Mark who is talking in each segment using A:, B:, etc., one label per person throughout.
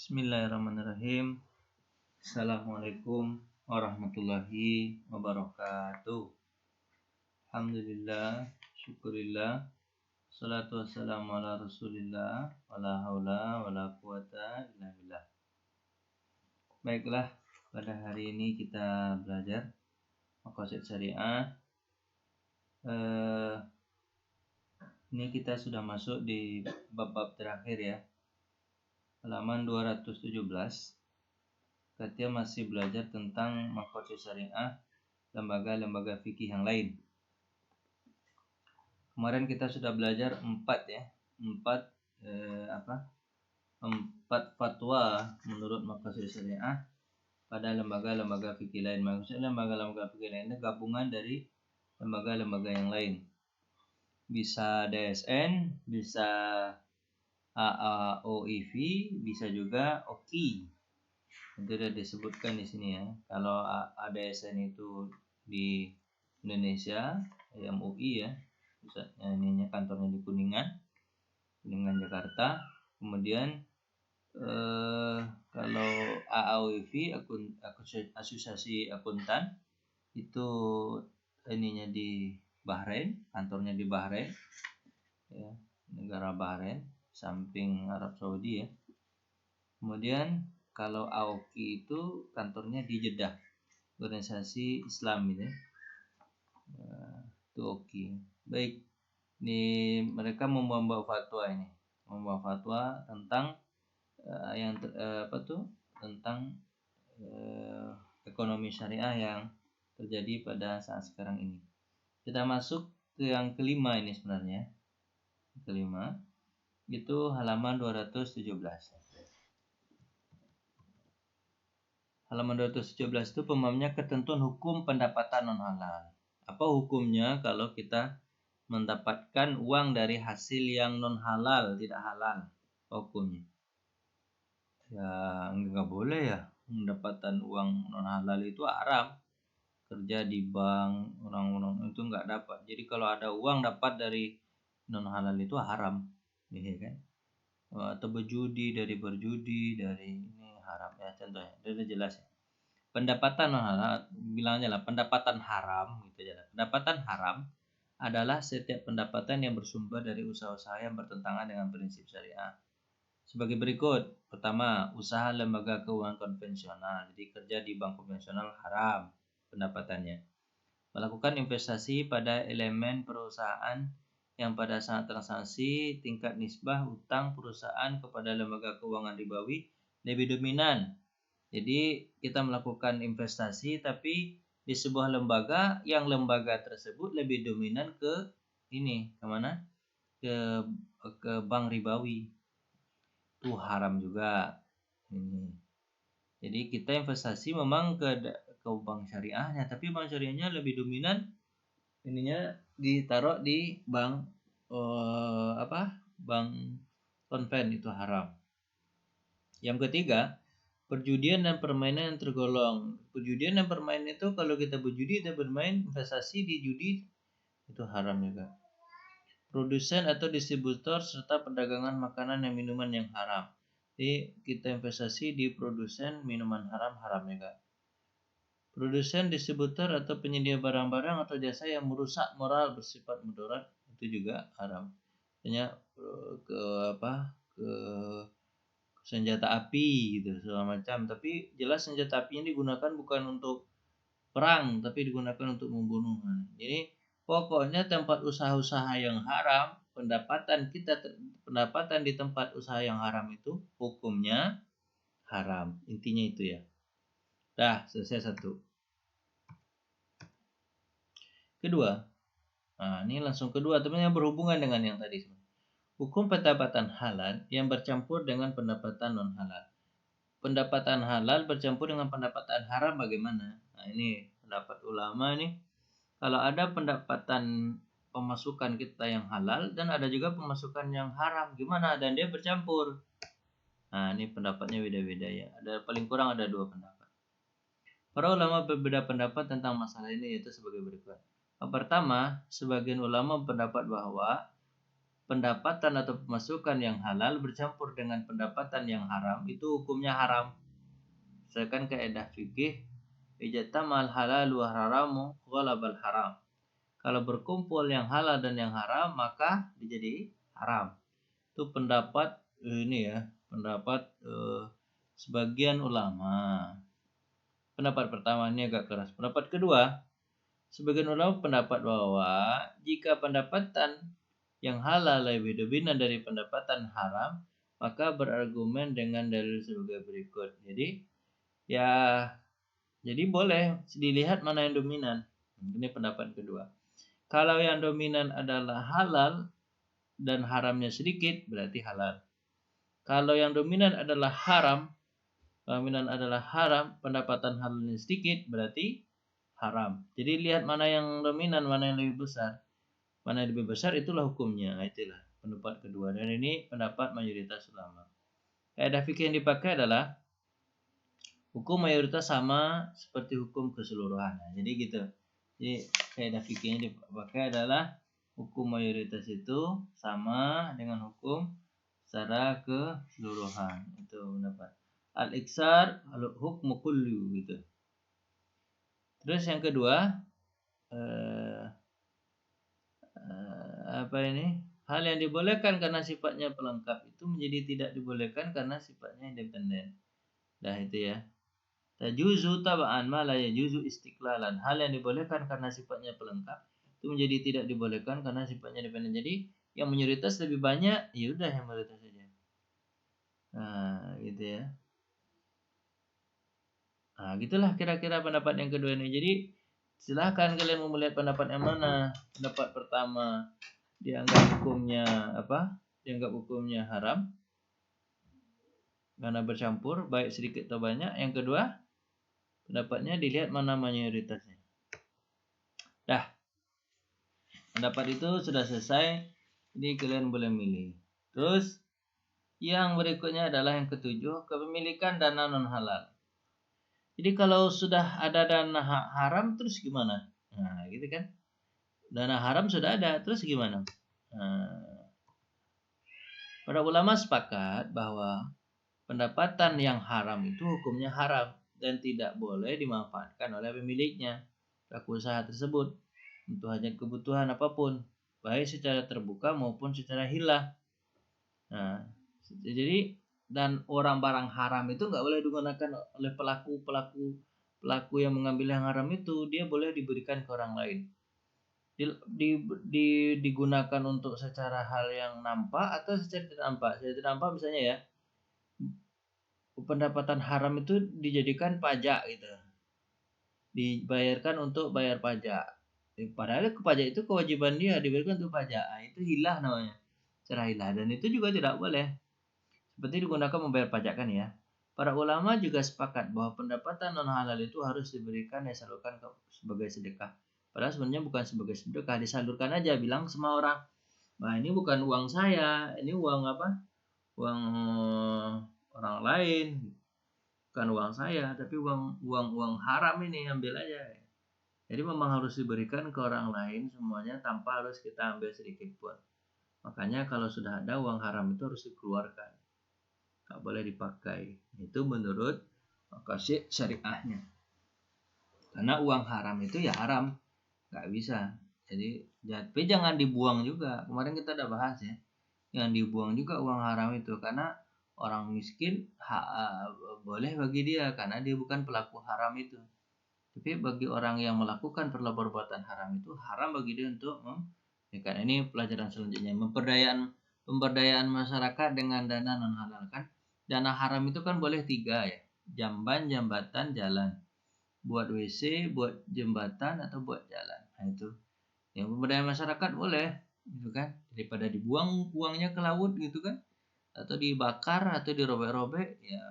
A: Bismillahirrahmanirrahim. Assalamualaikum warahmatullahi wabarakatuh. Alhamdulillah, syukurillah, salatu wassalamu ala rasulillah, wala haula wala quwata illa billah. Baiklah, pada hari ini kita belajar maqasid syariah. Ini kita sudah masuk di bab-bab terakhir ya, halaman 217. Kita masih belajar tentang maqasid syariah, lembaga-lembaga fikih yang lain. Kemarin kita sudah belajar 4 fatwa menurut maqasid syariah pada lembaga-lembaga fikih lain. Maksudnya lembaga-lembaga fikih lain itu gabungan dari lembaga-lembaga yang lain. Bisa DSN, bisa AAOIV, bisa juga OKI. Itu sudah disebutkan di sini ya. Kalau ADSN itu di Indonesia, MUI ya, pusatnya ininya kantornya di Kuningan, Jakarta. Kemudian kalau AAOIV, Asosiasi Akuntan, itu ininya di Bahrain, kantornya di Bahrain, ya, negara Bahrain, samping Arab Saudi ya. Kemudian kalau AOKI itu kantornya di Jeddah, organisasi Islam itu. Itu OKI. Baik, ini mereka membawa fatwa tentang tentang ekonomi syariah yang terjadi pada saat sekarang ini. Kita masuk ke yang kelima ini sebenarnya. Kelima itu halaman 217. Halaman 217 itu pembahasannya ketentuan hukum pendapatan non halal. Apa hukumnya kalau kita mendapatkan uang dari hasil yang non halal, tidak halal? Hukumnya ya nggak boleh ya, mendapatkan uang non halal itu haram. Kerja di bank, orang-orang itu nggak dapat. Jadi kalau ada uang dapat dari non halal itu haram, ya kan? Atau berjudi, dari ini haram ya, contohnya udah jelas ya. Pendapatan non halal, bilangnya lah pendapatan haram gitu aja. Pendapatan haram adalah setiap pendapatan yang bersumber dari usaha-usaha yang bertentangan dengan prinsip syariah. Sebagai berikut. Pertama, usaha lembaga keuangan konvensional. Jadi kerja di bank konvensional haram pendapatannya. Melakukan investasi pada elemen perusahaan yang pada saat transaksi tingkat nisbah utang perusahaan kepada lembaga keuangan ribawi lebih dominan. Jadi kita melakukan investasi tapi di sebuah lembaga yang lembaga tersebut lebih dominan ke kemana? Ke bank ribawi. Itu haram juga. Jadi kita investasi memang ke bank syariahnya, tapi bank syariahnya lebih dominan ditaruh di bank bank konven, itu haram. Yang ketiga, perjudian dan permainan yang tergolong. Perjudian dan permainan itu kalau kita berjudi, kita bermain investasi di judi, itu haram juga. Produsen atau distributor serta perdagangan makanan dan minuman yang haram. Jadi kita investasi di produsen minuman haram juga. Produsen, distributor atau penyedia barang-barang atau jasa yang merusak moral bersifat mudarat, itu juga haram. Misalnya ke senjata api gitu segala macam, tapi jelas senjata apinya digunakan bukan untuk perang tapi digunakan untuk membunuh. Jadi pokoknya tempat usaha-usaha yang haram, pendapatan di tempat usaha yang haram itu hukumnya haram. Intinya itu ya. Dah, selesai satu. Kedua, ini langsung kedua, teman-teman, berhubungan dengan yang tadi. Hukum pendapatan halal yang bercampur dengan pendapatan non halal. Pendapatan halal bercampur dengan pendapatan haram bagaimana? Nah, ini pendapat ulama nih. Kalau ada pendapatan pemasukan kita yang halal dan ada juga pemasukan yang haram, gimana? Dan dia bercampur. Nah, ini pendapatnya beda-beda ya. Paling kurang ada 2 pendapat. Para ulama berbeda pendapat tentang masalah ini, yaitu sebagai berikut. Pertama, sebagian ulama berpendapat bahwa pendapatan atau pemasukan yang halal bercampur dengan pendapatan yang haram, itu hukumnya haram. Misalkan kaidah fikih, ijtamal halal wa haramu ghalabal haram. Kalau berkumpul yang halal dan yang haram, maka menjadi haram. Itu pendapat pendapat sebagian ulama. Pendapat pertama ini agak keras. Pendapat kedua, sebagian ulama pendapat bahwa jika pendapatan yang halal lebih dominan dari pendapatan haram, maka berargumen dengan dalil sebagai berikut. Jadi boleh dilihat mana yang dominan. Ini pendapat kedua. Kalau yang dominan adalah halal dan haramnya sedikit, berarti halal. Kalau yang dominan adalah haram, pendapatan halalnya sedikit, berarti haram. Jadi lihat mana yang dominan, mana yang lebih besar. Mana yang lebih besar itulah hukumnya. Itulah pendapat kedua. Dan ini pendapat mayoritas ulama. Kaidah fikih yang dipakai adalah hukum mayoritas sama seperti hukum keseluruhan. Nah, jadi gitu. Jadi kaidah fikih yang dipakai adalah hukum mayoritas itu sama dengan hukum secara keseluruhan. Itu pendapat. Al-iksar al-hukmu kullu gitu. Terus yang kedua, hal yang dibolehkan karena sifatnya pelengkap itu menjadi tidak dibolehkan karena sifatnya independen. Dah itu ya. Tajuzu taba'an ma la yajuzu istiqlalan. Hal yang dibolehkan karena sifatnya pelengkap itu menjadi tidak dibolehkan karena sifatnya independen. Jadi yang mayoritas lebih banyak, ya udah yang mayoritas saja. Nah, gitu ya. Nah, gitulah kira-kira pendapat yang kedua ini. Jadi silahkan kalian mau melihat pendapat yang mana. Pendapat pertama dianggap hukumnya haram karena bercampur baik sedikit atau banyak. Yang kedua, pendapatnya dilihat mana mayoritasnya. Dah, pendapat itu sudah selesai. Jadi kalian boleh milih. Terus yang berikutnya adalah yang ketujuh, kepemilikan dana non halal. Jadi kalau sudah ada dana haram terus gimana? Nah, gitu kan? Dana haram sudah ada, terus gimana? Nah, para ulama sepakat bahwa pendapatan yang haram itu hukumnya haram dan tidak boleh dimanfaatkan oleh pemiliknya, pelaku usaha tersebut, untuk hajat kebutuhan apapun, baik secara terbuka maupun secara hilah. Nah, jadi dan barang haram itu nggak boleh digunakan oleh pelaku yang mengambil yang haram itu, dia boleh diberikan ke orang lain. Digunakan untuk secara hal yang nampak atau secara tidak nampak. Secara tidak nampak misalnya ya, pendapatan haram itu dijadikan pajak gitu, dibayarkan untuk bayar pajak. Padahal pajak itu kewajiban dia diberikan untuk pajak. Nah, itu hilah namanya, cara hilah, dan itu juga tidak boleh. Seperti digunakan membayar pajak kan ya. Para ulama juga sepakat bahwa pendapatan non halal itu harus diberikan disalurkan sebagai sedekah. Padahal sebenarnya bukan sebagai sedekah, disalurkan aja, bilang sama orang, nah ini bukan uang saya, ini uang uang orang lain, bukan uang saya, tapi uang haram ini, ambil aja. Jadi memang harus diberikan ke orang lain semuanya tanpa harus kita ambil sedikit pun. Makanya kalau sudah ada uang haram itu harus dikeluarkan, nggak boleh dipakai. Itu menurut makasih syariahnya. Karena uang haram itu ya haram, nggak bisa. Jadi tapi jangan dibuang juga. Kemarin kita udah bahas ya, jangan dibuang juga uang haram itu, karena orang miskin boleh bagi dia karena dia bukan pelaku haram itu. Tapi bagi orang yang melakukan perbuatan haram itu haram bagi dia untuk karena ini pelajaran selanjutnya, pemberdayaan masyarakat dengan dana non halal kan. Dana haram itu kan boleh 3 ya, jamban, jambatan, jalan, buat WC, buat jembatan atau buat jalan. Nah itu yang pemberdayaan masyarakat boleh gitu kan, daripada dibuang uangnya ke laut gitu kan, atau dibakar atau dirobek-robek, ya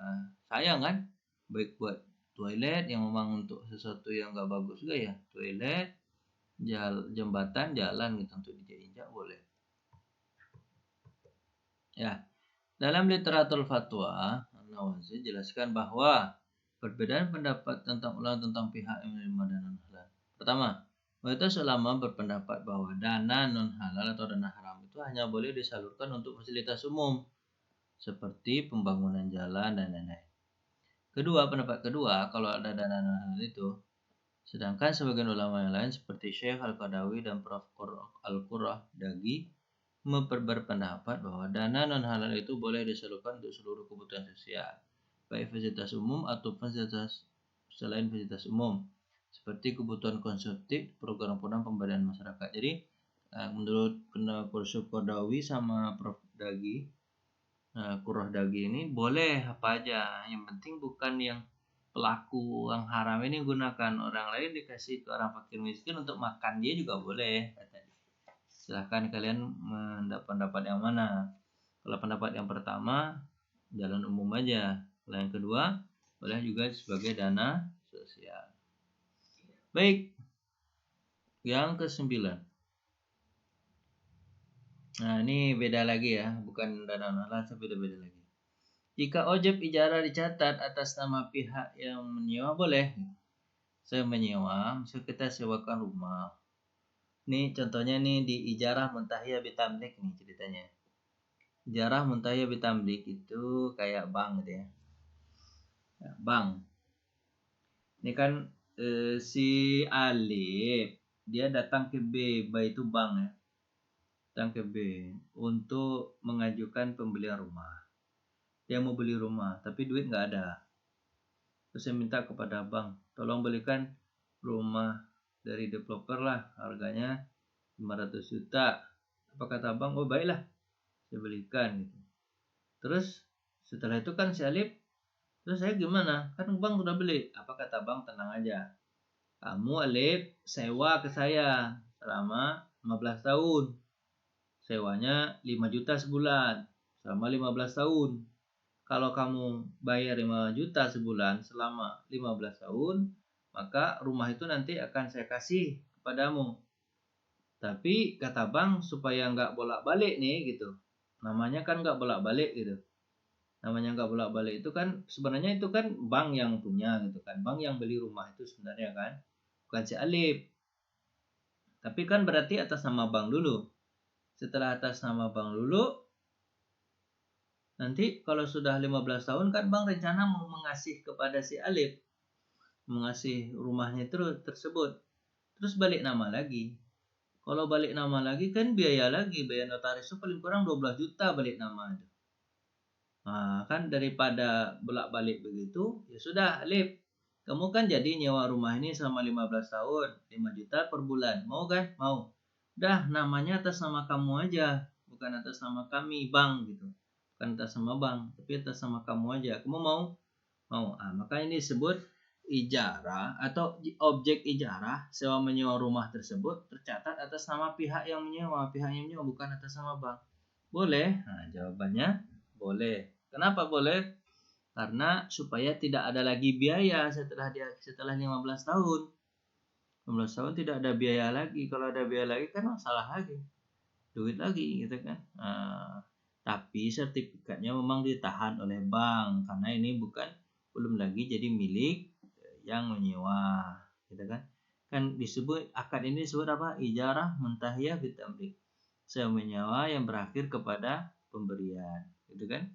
A: sayang kan. Baik buat toilet yang memang untuk sesuatu yang nggak bagus juga ya, toilet, jembatan, jalan gitu, untuk dijak-injak boleh ya. Dalam literatur fatwa, An-Nawazi jelaskan bahwa perbedaan pendapat tentang pihak yang menerima dana non halal. Pertama, mayoritas ulama berpendapat bahwa dana non halal atau dana haram itu itu hanya boleh disalurkan untuk fasilitas umum seperti pembangunan jalan dan lain-lain. Pendapat kedua, kalau ada dana non halal itu, sedangkan sebagian ulama yang lain seperti Syekh Al-Qadawi dan Prof. Al-Qurrah Dagi berpendapat bahwa dana non halal itu boleh disalurkan untuk seluruh kebutuhan sosial, baik fasilitas umum atau fasilitas selain fasilitas umum, seperti kebutuhan konsumtif, program-program pemberdayaan masyarakat. Jadi menurut Prof. Qadawi sama Prof. Dagi, Qurrah Dagi ini boleh apa aja, yang penting bukan yang pelaku yang haram ini gunakan orang lain dikasih ke orang fakir miskin untuk makan dia juga boleh, katanya. Silahkan kalian pendapat yang mana. Kalau pendapat yang pertama, jalan umum aja. Kalau yang kedua, boleh juga sebagai dana sosial. Baik, yang ke-9. Nah, ini beda lagi ya, bukan dana halal, tapi beda lagi. Jika objek ijarah dicatat atas nama pihak yang menyewa, boleh. Saya menyewa, misalnya kita sewakan rumah. Nih contohnya nih di ijarah muntahiyah bitamlik nih ceritanya. Ijarah muntahiyah bitamlik itu kayak bank gitu ya. Bank. Ini kan si Alif dia datang ke B itu bank ya. Datang ke B untuk mengajukan pembelian rumah. Dia mau beli rumah, tapi duit nggak ada. Terus saya minta kepada bank, tolong belikan rumah dari developer lah, harganya 500 juta. Apa kata bank? Oh baiklah, saya belikan gitu. Terus setelah itu kan si Alif, terus saya gimana? Kan bank sudah beli. Apa kata bank? Tenang aja. Kamu Alif sewa ke saya selama 15 tahun. Sewanya 5 juta sebulan selama 15 tahun. Kalau kamu bayar 5 juta sebulan selama 15 tahun, maka rumah itu nanti akan saya kasih kepadamu. Tapi kata bank supaya nggak bolak-balik nih gitu. Namanya kan nggak bolak-balik gitu. Namanya nggak bolak-balik itu kan sebenarnya itu kan bank yang punya gitu kan. Bank yang beli rumah itu sebenarnya kan. Bukan si Alif. Tapi kan berarti atas nama bank dulu. Setelah atas nama bank dulu, nanti kalau sudah 15 tahun kan bank rencana mau mengasih kepada si Alif. Mengasih rumahnya tersebut. Terus balik nama lagi. Kalau balik nama lagi kan biaya lagi. Biaya notaris itu paling kurang 12 juta balik nama itu. Nah, kan daripada bolak-balik begitu, ya sudah Alif. Kamu kan jadi nyewa rumah ini selama 15 tahun. 5 juta per bulan. Mau kan? Mau. Dah namanya atas nama kamu aja. Bukan atas nama kami, bank gitu. Bukan atas nama bank, tapi atas nama kamu aja. Kamu mau? Mau. Maka ini disebut ijarah atau objek ijarah sewa menyewa rumah tersebut tercatat atas nama pihak yang menyewa. Pihak yang menyewa bukan atas nama bank. Boleh? Jawabannya boleh. Kenapa boleh? Karena supaya tidak ada lagi biaya setelah 15 tahun. 15 tahun tidak ada biaya lagi. Kalau ada biaya lagi kan masalah lagi. Duit lagi gitu kan. Tapi sertifikatnya memang ditahan oleh bank karena ini belum lagi jadi milik yang menyewa, gitu kan? Kan disebut akad ini disebut apa? Ijarah muntahiyah bitamlik. Sewa menyewa yang berakhir kepada pemberian, gitu kan?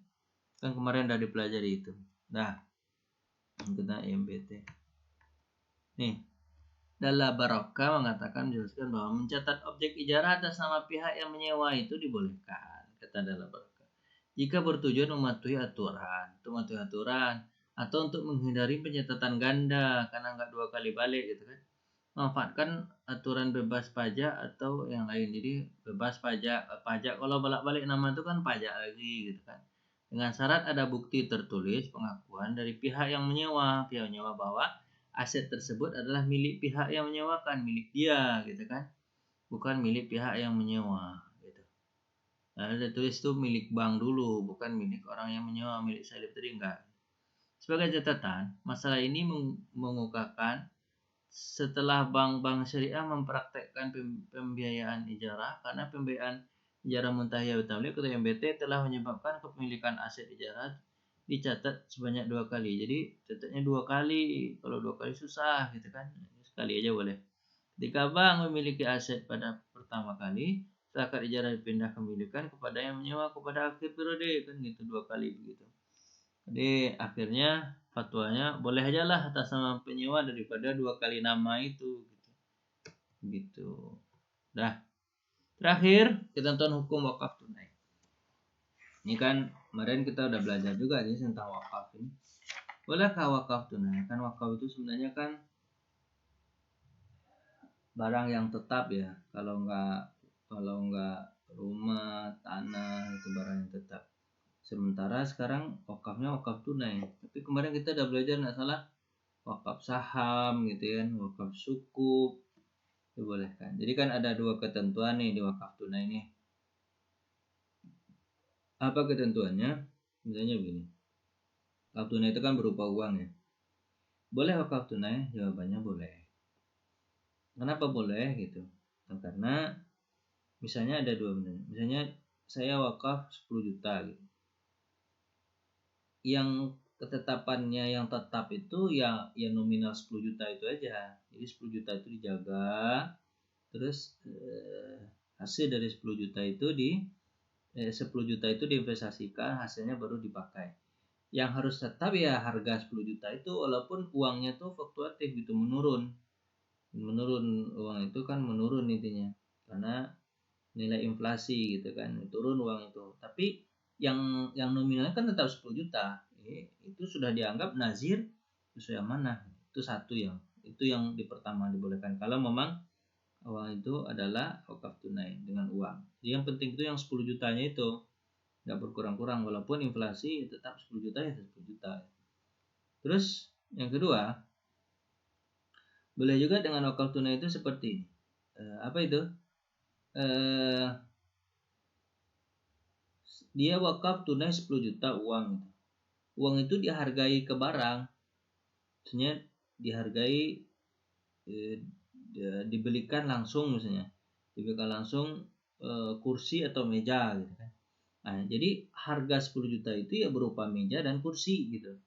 A: Kan kemarin udah dipelajari itu. Nah, kita MBT. Nih, Dalla Barokah mengatakan menjelaskan bahwa mencatat objek ijarah atas nama pihak yang menyewa itu dibolehkan, kata Dalla Barokah. Jika bertujuan mematuhi aturan, atau untuk menghindari pencatatan ganda karena nggak 2 kali balik gitu kan. Manfaatkan aturan bebas pajak atau yang lain. Jadi bebas pajak kalau bolak-balik nama itu kan pajak lagi gitu kan. Dengan syarat ada bukti tertulis pengakuan dari pihak yang menyewa bahwa aset tersebut adalah milik pihak yang menyewakan, milik dia gitu kan. Bukan milik pihak yang menyewa gitu. Nah, ada tulis itu milik bank dulu, bukan milik orang yang menyewa, milik Salib tadi enggak. Sebagai catatan, masalah ini mengungkapkan setelah bank-bank syariah mempraktekkan pembiayaan ijarah karena pembiayaan ijarah muntahiyah bitamlik atau MBT telah menyebabkan kepemilikan aset ijarah dicatat sebanyak 2 kali. Jadi catatnya 2 kali. Kalau 2 kali susah gitu kan. Sekali aja boleh. Ketika bank memiliki aset pada pertama kali, Setelah akad ijarah dipindahkan milikan kepada yang menyewa kepada akhir periode, kan gitu 2 kali begitu. Jadi akhirnya fatwanya boleh aja lah atas nama penyewa daripada 2 kali nama itu gitu. Dah. Terakhir, ketentuan hukum wakaf tunai. Ini kan kemarin kita udah belajar juga nih tentang wakaf ini. Bolehkah wakaf tunai? Kan wakaf itu sebenarnya kan barang yang tetap ya. Kalau enggak rumah, tanah itu barang yang tetap. Sementara sekarang wakafnya wakaf tunai. Tapi kemarin kita udah belajar nggak salah wakaf saham gitu kan, wakaf sukuk dibolehkan. Jadi kan ada 2 ketentuan nih di wakaf tunai nih. Apa ketentuannya? Misalnya begini. Wakaf tunai itu kan berupa uang ya. Boleh wakaf tunai? Jawabannya boleh. Kenapa boleh gitu? Karena misalnya ada 2 benar. Misalnya saya wakaf 10 juta gitu. Yang ketetapannya yang tetap itu ya nominal 10 juta itu aja. Jadi 10 juta itu dijaga. Terus hasil dari 10 juta itu 10 juta itu diinvestasikan, hasilnya baru dipakai. Yang harus tetap ya harga 10 juta itu walaupun uangnya tuh fluktuatif gitu, menurun uang itu kan menurun intinya karena nilai inflasi gitu kan, turun uang itu. Tapi yang nominalnya kan tetap 10 juta. Itu sudah dianggap nazir sesuai amanah. Itu satu itu yang pertama dibolehkan kalau memang uang itu adalah wakaf tunai dengan uang. Jadi yang penting itu yang 10 jutanya itu nggak berkurang-kurang walaupun inflasi tetap 10 juta ya 10 juta. Terus yang kedua, boleh juga dengan wakaf tunai itu seperti ini. Apa itu? Dia wakaf tunai 10 juta uang. Uang itu dihargai ke barang. Maksudnya dihargai dibelikan langsung misalnya. Dibelikan langsung kursi atau meja gitu kan. Nah, jadi harga 10 juta itu ya berupa meja dan kursi gitu.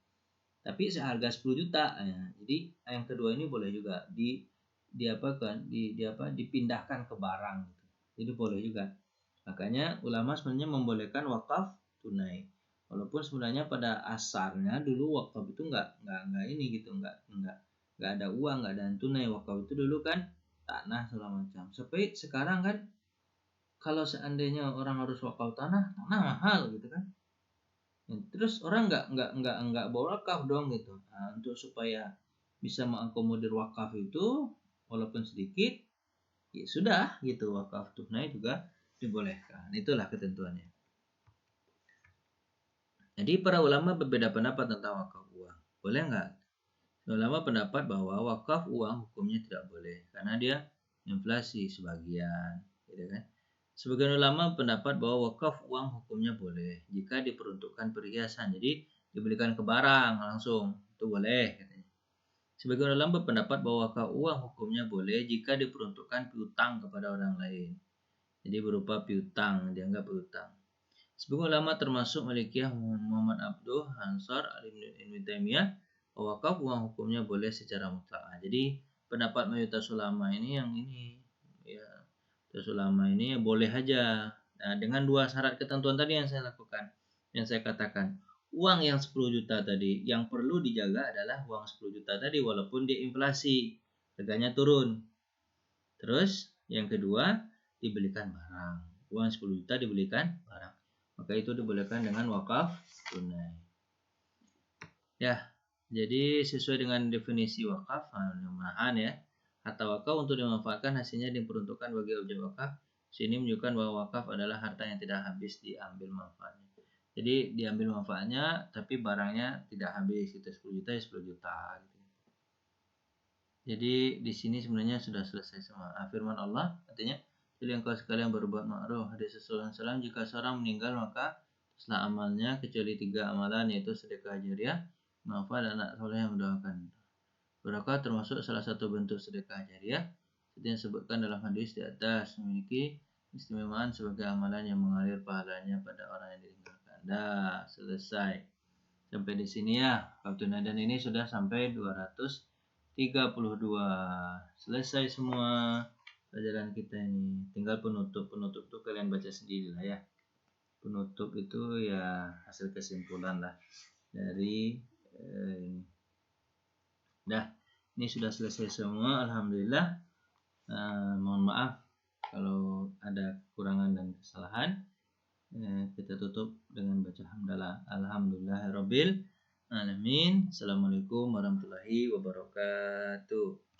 A: Tapi seharga 10 juta. Ya. Jadi yang kedua ini boleh juga dipindahkan ke barang gitu. Jadi boleh juga. Makanya ulama sebenarnya membolehkan wakaf tunai. Walaupun sebenarnya pada asalnya dulu wakaf itu enggak ini gitu, enggak ada uang, enggak ada tunai. Wakaf itu dulu kan tanah segala macam. Sampai sekarang kan kalau seandainya orang harus wakaf tanah mahal gitu kan. Terus orang enggak bawa wakaf dong gitu. Nah, untuk supaya bisa mengakomodir wakaf itu walaupun sedikit, ya sudah gitu, wakaf tunai juga dibolehkan. Itulah ketentuannya. Jadi para ulama berbeda pendapat tentang wakaf uang. Boleh enggak? Ulama pendapat bahwa wakaf uang hukumnya tidak boleh karena dia inflasi sebagian, gitu kan? Sebagian ulama pendapat bahwa wakaf uang hukumnya boleh jika diperuntukkan perhiasan. Jadi dibelikan ke barang langsung, itu boleh katanya. Sebagian ulama berpendapat bahwa wakaf uang hukumnya boleh jika diperuntukkan piutang kepada orang lain. Jadi berupa piutang, dianggap piutang. Sebagian ulama termasuk Malikiyah Muhammad Abduh Ansar Ibnu Taimiyah bahwa wakaf uang hukumnya boleh secara mutlak. Jadi pendapat mayoritas ulama ini yang ini ya, mayoritas ulama ini ya boleh aja. Nah, dengan 2 syarat ketentuan tadi yang saya lakukan, yang saya katakan. Uang yang 10 juta tadi yang perlu dijaga adalah uang 10 juta tadi walaupun dia inflasi, harganya turun. Terus yang kedua dibelikan barang. Uang 10 juta dibelikan barang. Maka itu dibolehkan dengan wakaf tunai. Ya, jadi sesuai dengan definisi wakaf, perumahan ya. Harta wakaf untuk dimanfaatkan hasilnya diperuntukkan bagi objek wakaf. Sini menunjukkan bahwa wakaf adalah harta yang tidak habis diambil manfaatnya. Jadi diambil manfaatnya tapi barangnya tidak habis, itu 10 juta ya 10 juta gitu. Jadi di sini sebenarnya sudah selesai semua. Firman Allah artinya, jadi engkau sekalian berbuat ma'ruf. Hadis Rasulullah SAW, jika seorang meninggal maka setelah amalnya kecuali 3 amalan, yaitu sedekah jariah, infak dan anak soleh yang mendoakan. Berkah termasuk salah satu bentuk sedekah jariah seperti yang disebutkan dalam hadis di atas, memiliki istimewaan sebagai amalan yang mengalir pahalanya pada orang yang ditinggalkan. Dah selesai sampai di sini ya. Waktu dan ini sudah sampai 232. Selesai semua. pelajaran kita ini. Tinggal penutup tuh kalian baca sendiri lah ya. Penutup itu ya hasil kesimpulan lah dari ini. Dah, ini sudah selesai semua, alhamdulillah. Mohon maaf kalau ada kekurangan dan kesalahan. Kita tutup dengan baca hamdalah. Alhamdulillahirabbil alamin. Assalamualaikum warahmatullahi wabarakatuh.